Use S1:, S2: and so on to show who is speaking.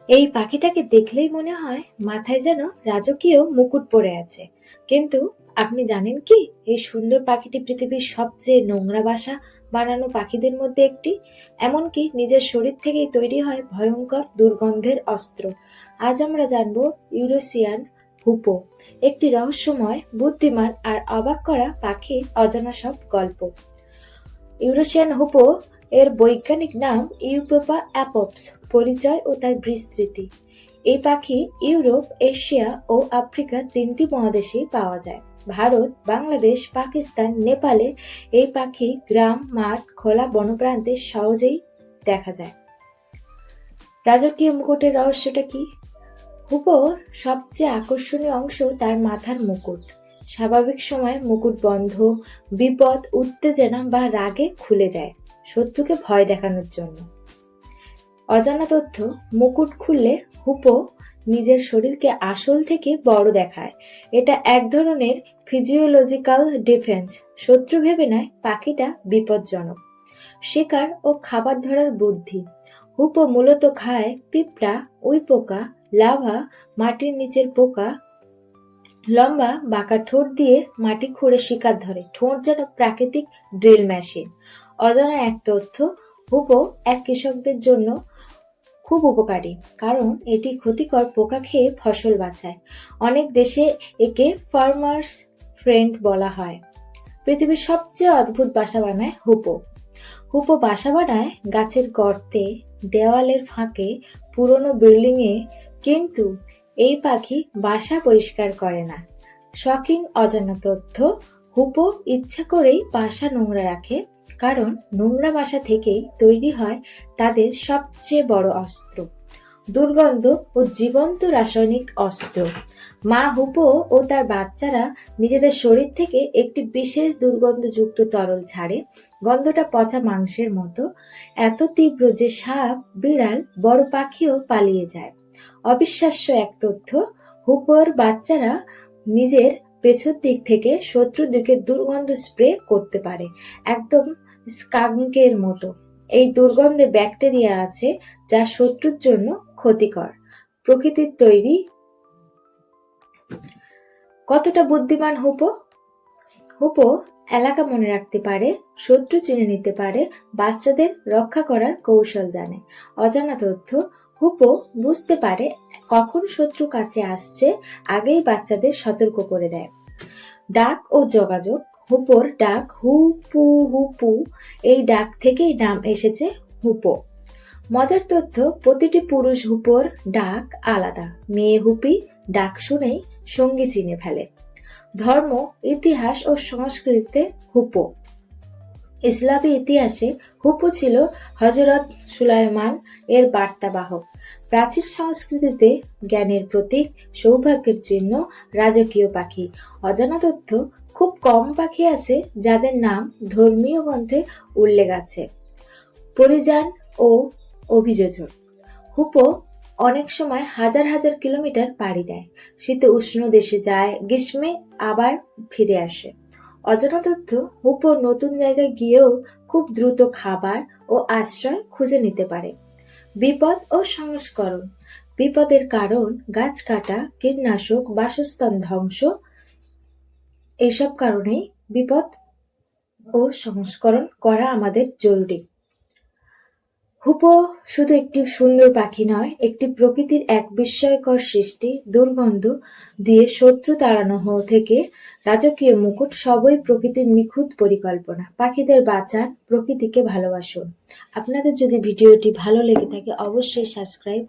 S1: এই পাখিটাকে দেখলেই মনে হয় মাথায় যেন রাজকীয় মুকুট পরে আছে। কিন্তু আপনি জানেন কি, এই সুন্দর পাখিটি পৃথিবীর সবচেয়ে নোংরা বাসা বানানো পাখিদের মধ্যে একটি। এমনকি নিজের শরীর থেকেই তৈরি হয় ভয়ঙ্কর দুর্গন্ধের অস্ত্র। আজ আমরা জানবো ইউরেশিয়ান হুপো, একটি রহস্যময়, বুদ্ধিমান আর অবাক করা পাখির অজানা সব গল্প। ইউরেশিয়ান হুপো এর বৈজ্ঞানিক নাম ইউপেপা অ্যাপপস। পরিচয় ও তার বিস্তৃতি। এই পাখি ইউরোপ, এশিয়া ও আফ্রিকা তিনটি মহাদেশেই পাওয়া যায়। ভারত, বাংলাদেশ, পাকিস্তান, নেপালে এই পাখি গ্রাম, মাঠ, খোলা বনপ্রান্তে সহজেই দেখা যায়। রাজকীয় মুকুটের রহস্যটা কি? হুপোর সবচেয়ে আকর্ষণীয় অংশ তার মাথার মুকুট। স্বাভাবিক সময়ে মুকুট বন্ধ, বিপদ, উত্তেজনা বা রাগে খুলে দেয়, শত্রুকে ভয় দেখানোর জন্য। অজানা তথ্য: মুকুট খুললে হুপো নিজের শরীরকে আসল থেকে বড় দেখায়। এটা এক ধরনের ফিজিওলজিক্যাল ডিফেন্স। শত্রু ভেবে নেয় পাখিটা বিপজ্জনক। শিকার ও খাবার ধরার বুদ্ধি: হুপো মূলত খায় পিঁপড়া, উইপোকা, লার্ভা, মাটির নিচের পোকা। লম্বা বাঁকা ঠোঁট দিয়ে মাটি খুঁড়ে শিকার ধরে, ঠোঁট যেন প্রাকৃতিক ড্রিল মেশিন। অজানা এক তথ্য: হুপো এক কৃষকদের জন্য খুব উপকারী, কারণ এটি ক্ষতিকর পোকা খেয়ে ফসল বাঁচায়। অনেক দেশে একে ফার্মার্স ফ্রেন্ড বলা হয়। পৃথিবীর সবচেয়ে অদ্ভুত বাসা বানায় হুপো। হুপো বাসা বানায় গাছের গর্তে, দেওয়ালের ফাঁকে, পুরনো বিল্ডিংয়ে। কিন্তু এই পাখি বাসা পরিষ্কার করে না। শকিং অজানা তথ্য: হুপো ইচ্ছা করেই বাসা নোংরা রাখে, কারণ নোংরা বাসা থেকেই তৈরি হয় তাদের সবচেয়ে বড় অস্ত্র, দুর্গন্ধ ও জীবন্ত রাসায়নিক অস্ত্র। মা হুপো ও তার বাচ্চারা নিজেদের শরীর থেকে একটি বিশেষ দুর্গন্ধযুক্ত তরল ছাড়ে। গন্ধটা পচা মাংসের মতো, এত তীব্র যে সাপ, বিড়াল, বড় পাখিও পালিয়ে যায়। অবিশ্বাস্য এক তথ্য: হুপোর বাচ্চারা নিজের পেছন দিক থেকে শত্রুর দিকে দুর্গন্ধ স্প্রে করতে পারে, একদম স্কাঙ্কের মতো। এই দুর্গন্ধে ব্যাকটেরিয়া আছে যা শত্রুর জন্য ক্ষতিকর। প্রকৃতির তৈরি। কতটা বুদ্ধিমান হুপো? হুপো এলাকা মনে রাখতে পারে, শত্রু চিনে নিতে পারে, বাচ্চাদের রক্ষা করার কৌশল জানে। অজানা তথ্য: হুপো বুঝতে পারে কখন শত্রু কাছে আসছে, আগেই বাচ্চাদের সতর্ক করে দেয়। ডাক ও যোগাযোগ: হুপোর ডাক হুপু হুপু, এই ডাক থেকেই নাম এসেছে হুপো। মজার তথ্য: প্রতিটি পুরুষ হুপোর ডাক আলাদা। মেয়ে হুপি ডাক শুনেই সঙ্গী চিনে ফেলে। ধর্ম, ইতিহাস ও সংস্কৃতিতে হুপো। ইসলামী ইতিহাসে হুপো ছিল হযরত সুলাইমান এর বার্তাবাহক। প্রাচীন সংস্কৃতিতে জ্ঞানের প্রতীক, সৌভাগ্যের চিহ্ন, রাজকীয় পাখি। অজানা তথ্য: খুব কম পাখি আছে যাদের নাম ধর্মীয় গ্রন্থে উল্লেখ আছে। পরিযান ও অভিযোজন: হুপো অনেক সময় হাজার হাজার কিলোমিটার পাড়ি দেয়। শীতে উষ্ণ দেশে যায়, গ্রীষ্মে আবার ফিরে আসে। অজানা তথ্য: হুপো নতুন জায়গায় গিয়েও খুব দ্রুত খাবার ও আশ্রয় খুঁজে নিতে পারে। বিপদ ও সংস্করণ: বিপদের কারণ গাছ কাটা, কীটনাশক, বাসস্থান ধ্বংস। এইসব কারণেই বিপদ ও সংস্করণ করা আমাদের জরুরি। হুপো শুধু একটি সুন্দর পাখি নয়, একটি প্রকৃতির এক বিস্ময়কর সৃষ্টি। দুর্গন্ধ দিয়ে শত্রু তাড়ানো থেকে রাজকীয় মুকুট, সবই প্রকৃতির নিখুঁত পরিকল্পনা। পাখিদের বাঁচান, প্রকৃতিকে ভালোবাসুন। আপনাদের যদি ভিডিওটি ভালো লেগে থাকে অবশ্যই সাবস্ক্রাইব